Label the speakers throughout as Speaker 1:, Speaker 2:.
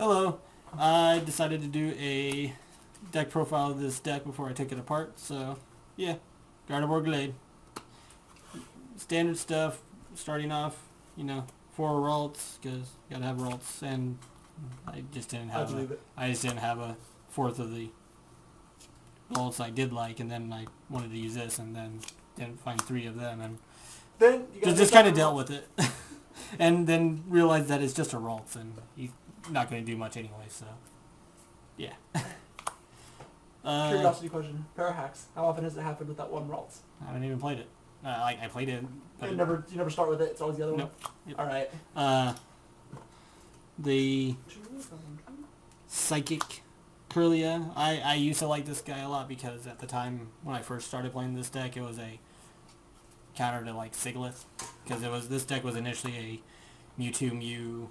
Speaker 1: Hello. I decided to do a deck profile of this deck before I took it apart, so yeah, GardevoirGallade. Standard stuff, starting off, 4 Ralts, because you gotta have Ralts, and I just didn't have a fourth of the Ralts I did like, and then I wanted to use this, and then didn't find 3 of them, and
Speaker 2: then you
Speaker 1: just kind of dealt with it. And then realized that it's just a Ralts, and he's not going to do much anyway, so yeah.
Speaker 2: Curiosity question. Parahacks. How often has it happened with that one Ralts?
Speaker 1: I haven't even played it. I played it. But
Speaker 2: you never start with it. It's always the other one.
Speaker 1: Yep.
Speaker 2: All right.
Speaker 1: The Psychic Curlia. I used to like this guy a lot because at the time when I first started playing this deck, it was a counter to like Siglith, because this deck was initially a Mewtwo Mew,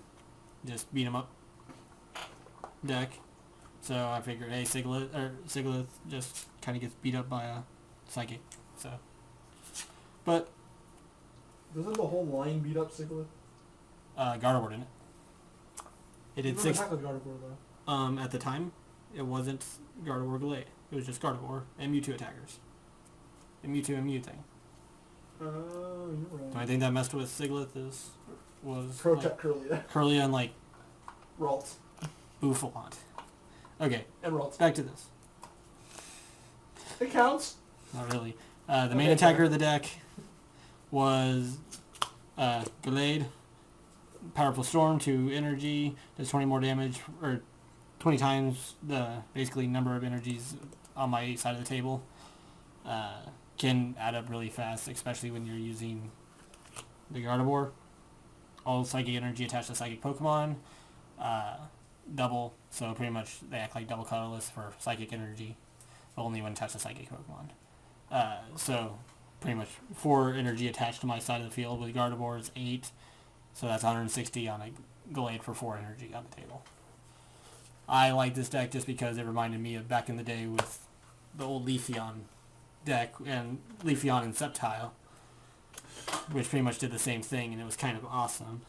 Speaker 1: just beat 'em up deck. So I figured, hey, Siglith just kind of gets beat up by a Psychic. So, but
Speaker 2: doesn't the whole line beat up Siglith?
Speaker 1: Gardevoir didn't. It did 6.
Speaker 2: Attack with Gardevoir though.
Speaker 1: At the time, it wasn't GardevoirGallade. It was just Gardevoir and Mewtwo attackers. The Mewtwo and Mew thing.
Speaker 2: You're right.
Speaker 1: The only thing that messed with Siglith was
Speaker 2: Protect Curlia.
Speaker 1: Curlia and like
Speaker 2: Ralts.
Speaker 1: Buffalont. Okay,
Speaker 2: And Ralts.
Speaker 1: back to this.
Speaker 2: It counts.
Speaker 1: Not really. The main attacker of the deck was Gallade. Powerful Storm, 2 energy, does 20 more damage, or 20 times the basically number of energies on my side of the table. Can add up really fast, especially when you're using the Gardevoir. All psychic energy attached to psychic Pokemon. Double, so pretty much they act like double colorless for psychic energy, but only when attached to psychic Pokemon. So pretty much 4 energy attached to my side of the field. With Gardevoir is 8, so that's 160 on a Gallade for 4 energy on the table. I like this deck just because it reminded me of back in the day with the old Leafeon deck, and Leafeon and Sceptile, which pretty much did the same thing, and it was kind of awesome.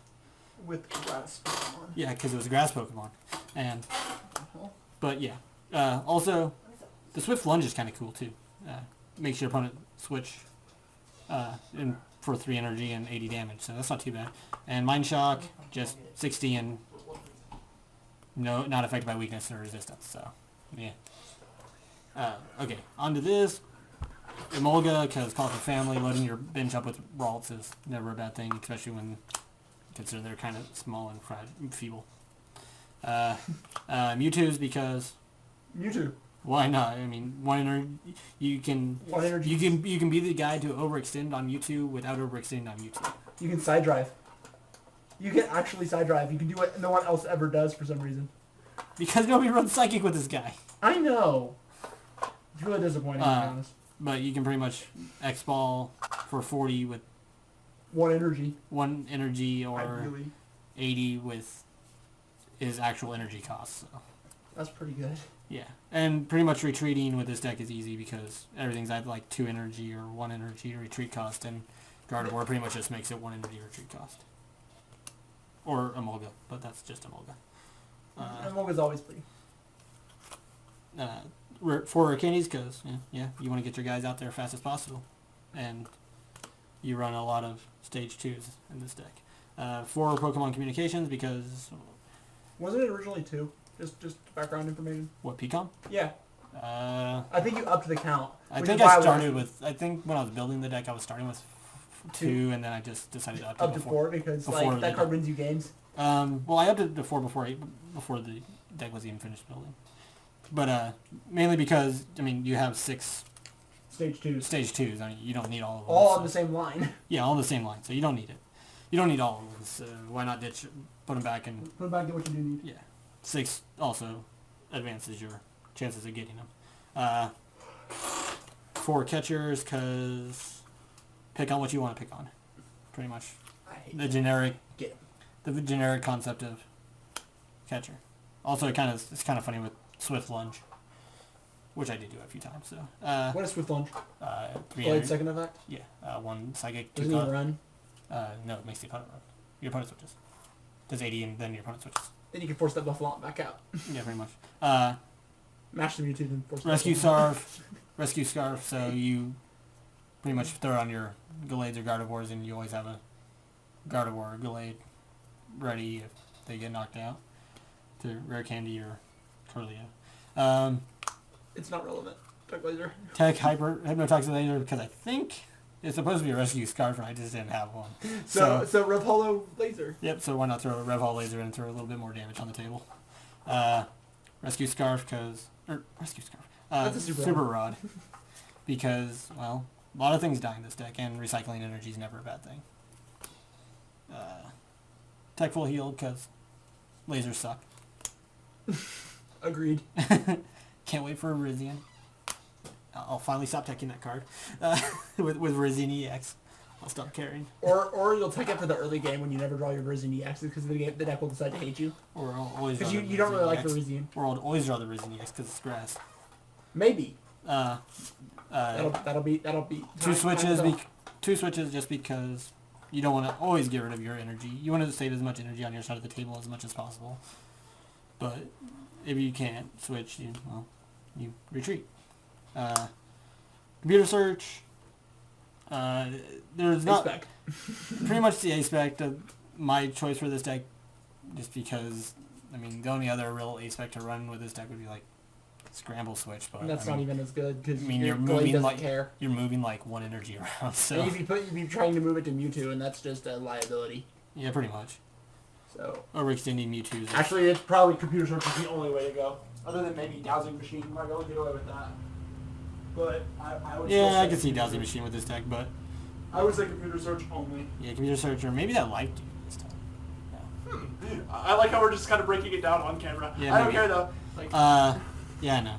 Speaker 2: With grass Pokemon.
Speaker 1: Yeah, because it was a grass Pokemon. And but yeah, also the Swift Lunge is kind of cool too. Makes your opponent switch for 3 energy and 80 damage, so that's not too bad. And Mind Shock, just 60 and not affected by weakness or resistance. So yeah. Okay, on to this. Emolga, because Call for Family, loading your bench up with Ralts is never a bad thing, especially when consider they're kind of small and feeble. Mewtwo's because
Speaker 2: Mewtwo.
Speaker 1: Why not? I mean, you can be the guy to overextend on Mewtwo without overextending on Mewtwo.
Speaker 2: You can side drive. You can actually side drive. You can do what no one else ever does for some reason.
Speaker 1: Because nobody runs Psychic with this guy.
Speaker 2: I know. It's really disappointing, to be honest.
Speaker 1: But you can pretty much X-Ball for 40 with
Speaker 2: 1 energy.
Speaker 1: 1 energy, or
Speaker 2: Ideally.
Speaker 1: 80 with his actual energy cost. So.
Speaker 2: That's pretty good.
Speaker 1: Yeah, and pretty much retreating with this deck is easy because everything's either like 2 energy or 1 energy retreat cost, and Gardevoir pretty much just makes it 1 energy retreat cost. Or Emolga, but that's just Emolga.
Speaker 2: Emolga's always free.
Speaker 1: 4 Arcanies because, you want to get your guys out there as fast as possible. And you run a lot of stage 2s in this deck. 4 Pokemon Communications because...
Speaker 2: Wasn't it originally 2? Just background information.
Speaker 1: What, PCOM?
Speaker 2: Yeah. I think you upped the count.
Speaker 1: I think I started with... I think when I was building the deck, I was starting with 2, and then I just decided to up to
Speaker 2: 4 because that card wins you games.
Speaker 1: Well, I upped it to 4 before the deck was even finished building. But mainly because, you have 6...
Speaker 2: Stage 2s.
Speaker 1: Stage 2s. You don't need all of them.
Speaker 2: All on the same line.
Speaker 1: Yeah, all on the same line, so you don't need it. You don't need all of them, so why not put them back and...
Speaker 2: Put them back and get what you do need.
Speaker 1: Yeah. 6 also advances your chances of getting them. 4 catchers, because pick on what you want to pick on. Pretty much. The generic concept of catcher. Also, it's kind of funny with Swift Lunge, which I did do a few times. So.
Speaker 2: What is Swift Lunge?
Speaker 1: 3
Speaker 2: Blade second effect?
Speaker 1: Yeah. 1 psychic.
Speaker 2: Doesn't it run?
Speaker 1: No, it makes the opponent run. Your opponent switches. Does 80 and then your opponent switches.
Speaker 2: Then you can force that Buffalo back out.
Speaker 1: Yeah, pretty much.
Speaker 2: Mash the Mewtwo and force
Speaker 1: Rescue
Speaker 2: the Buffalo.
Speaker 1: Rescue Scarf, so you pretty much throw it on your Gallades or Gardevoirs, and you always have a Gardevoir or Gallade ready if they get knocked out to Rare Candy or Curlia.
Speaker 2: It's not relevant. Dark Laser.
Speaker 1: Tech Hypnotoxic Laser, because I think it's supposed to be a Rescue Scarf, and I just didn't have one.
Speaker 2: So Revholo Laser.
Speaker 1: Yep, so why not throw a Revhol Laser and throw a little bit more damage on the table. Rescue Scarf, Rescue Scarf.
Speaker 2: That's a
Speaker 1: Super Rod. Because, well, a lot of things die in this deck, and recycling energy is never a bad thing. Tech Full Heal, because lasers suck.
Speaker 2: Agreed.
Speaker 1: Can't wait for a Rizian. I'll finally stop teching that card. With Rizian EX. I'll stop caring.
Speaker 2: Or you'll tech it for the early game when you never draw your Rizian EX because the deck will decide to hate you.
Speaker 1: Or I'll always
Speaker 2: Because
Speaker 1: draw
Speaker 2: you
Speaker 1: the
Speaker 2: don't really
Speaker 1: Rizian
Speaker 2: like
Speaker 1: EX.
Speaker 2: the Rizian.
Speaker 1: Or I'll always draw the Rizian EX because it's grass.
Speaker 2: Maybe.
Speaker 1: Two
Speaker 2: Two
Speaker 1: switches. Two switches just because you don't want to always get rid of your energy. You want to save as much energy on your side of the table as much as possible. But if you can't switch, you retreat. Computer search. There's not
Speaker 2: Spec.
Speaker 1: pretty much the A-Spec. My choice for this deck, just because, I mean, the only other real A-Spec to run with this deck would be like Scramble Switch, but
Speaker 2: That's
Speaker 1: I
Speaker 2: not
Speaker 1: mean,
Speaker 2: even as good because
Speaker 1: you're
Speaker 2: Glade
Speaker 1: moving
Speaker 2: doesn't
Speaker 1: like
Speaker 2: care.
Speaker 1: you're moving like one energy around. So
Speaker 2: And if you're trying to move it to Mewtwo, and that's just a liability.
Speaker 1: yeah, pretty much.
Speaker 2: So
Speaker 1: Overextending Mewtwo's.
Speaker 2: actually, it's probably Computer Search is the only way to go. Other than maybe Dowsing Machine, you might be able to get away with that. But I would.
Speaker 1: Yeah,
Speaker 2: still
Speaker 1: I
Speaker 2: say
Speaker 1: can see
Speaker 2: Computer
Speaker 1: Dowsing
Speaker 2: Search.
Speaker 1: Machine with this deck, but
Speaker 2: I would say Computer Search only.
Speaker 1: yeah, Computer Search, or maybe that Life Dude this time.
Speaker 2: I like how we're just kind of breaking it down on camera.
Speaker 1: Yeah,
Speaker 2: I don't
Speaker 1: maybe.
Speaker 2: care though. Like,
Speaker 1: Yeah, I know.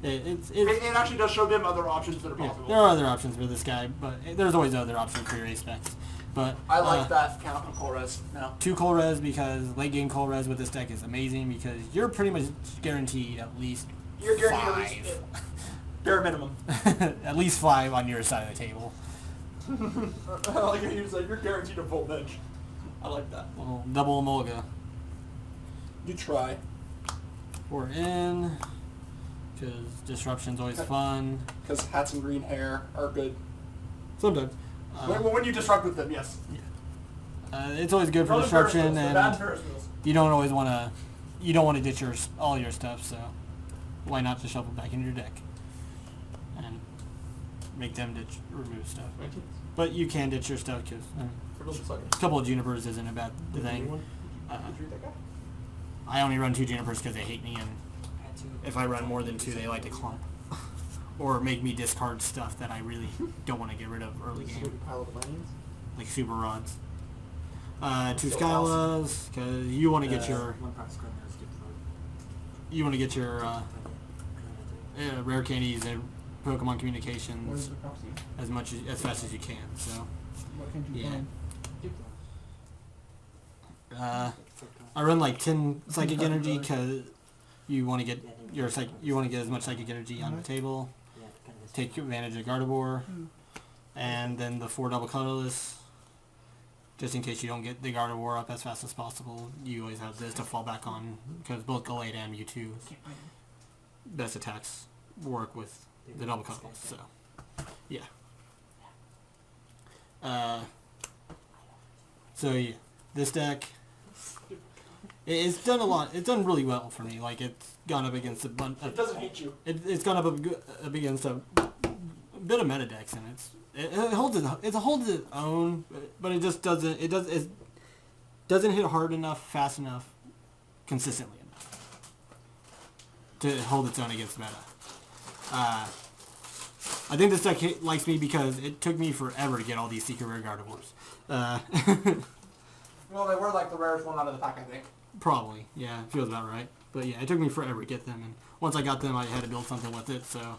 Speaker 1: It's
Speaker 2: it actually does show them other options that are
Speaker 1: yeah,
Speaker 2: possible.
Speaker 1: there are other options for this guy, but there's always other options for your A-Specs. But
Speaker 2: I like that count on Colress now.
Speaker 1: 2 Cold Res, because late game Cold Res with this deck is amazing because you're pretty much guaranteed at least
Speaker 2: You're guaranteed at
Speaker 1: 5.
Speaker 2: least bare minimum.
Speaker 1: At least 5 on your side of the table.
Speaker 2: I like how you said you're guaranteed a full bench. I like that.
Speaker 1: Well, double Emolga.
Speaker 2: You try.
Speaker 1: We're in, because Disruption's always fun.
Speaker 2: Because hats and green hair are good.
Speaker 1: Sometimes.
Speaker 2: When you disrupt with them, yes.
Speaker 1: It's always good for
Speaker 2: Other
Speaker 1: Disruption,
Speaker 2: Ferris wheels, the bad
Speaker 1: and
Speaker 2: Ferris wheels.
Speaker 1: you don't always want to, you don't want to ditch all your stuff, so why not just shuffle back into your deck and make them remove stuff. But you can ditch your stuff because a couple of Junipers isn't a bad thing. I only run 2 Junipers because they hate me, and if I run more than 2, they like to clump. Or make me discard stuff that I really don't want to get rid of early game. Like Super Rods. 2 Skylas, because you want to get your... You want to get your rare candies and Pokemon communications as fast as you can, so... Yeah. I run like 10 psychic energy because you want to get as much psychic energy on the table. Take advantage of Gardevoir, and then the 4 double colorless. Just in case you don't get the Gardevoir up as fast as possible, you always have this to fall back on because both Gallade and Mewtwo best attacks work with the double colorless. So, yeah. So yeah, this deck. It's done a lot. It's done really well for me. Like it's gone up against a bunch.
Speaker 2: It doesn't hate you.
Speaker 1: It's gone up against a bit of meta decks, and it holds its own, but it just doesn't. It doesn't hit hard enough, fast enough, consistently enough to hold its own against meta. I think this deck likes me because it took me forever to get all these secret rare Gardevoirs.
Speaker 2: Well, they were like the rarest one out of the pack, I think.
Speaker 1: Probably, yeah, feels about right. But yeah, it took me forever to get them, and once I got them, I had to build something with it. So.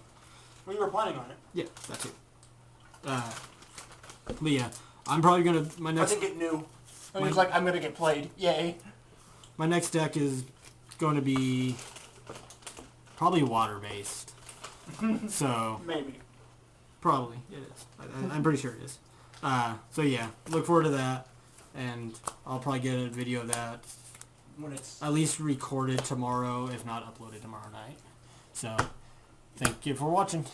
Speaker 2: Well, you were planning on it.
Speaker 1: Yeah, that's it. But yeah, I'm probably gonna
Speaker 2: I think it knew. And he was like, I'm gonna get played. Yay. My
Speaker 1: next deck is going to be probably water based. So
Speaker 2: maybe.
Speaker 1: probably it is. I'm pretty sure it is. So yeah, look forward to that, and I'll probably get a video of that
Speaker 2: when it's.
Speaker 1: at least recorded tomorrow, if not uploaded tomorrow night. So, thank you for watching.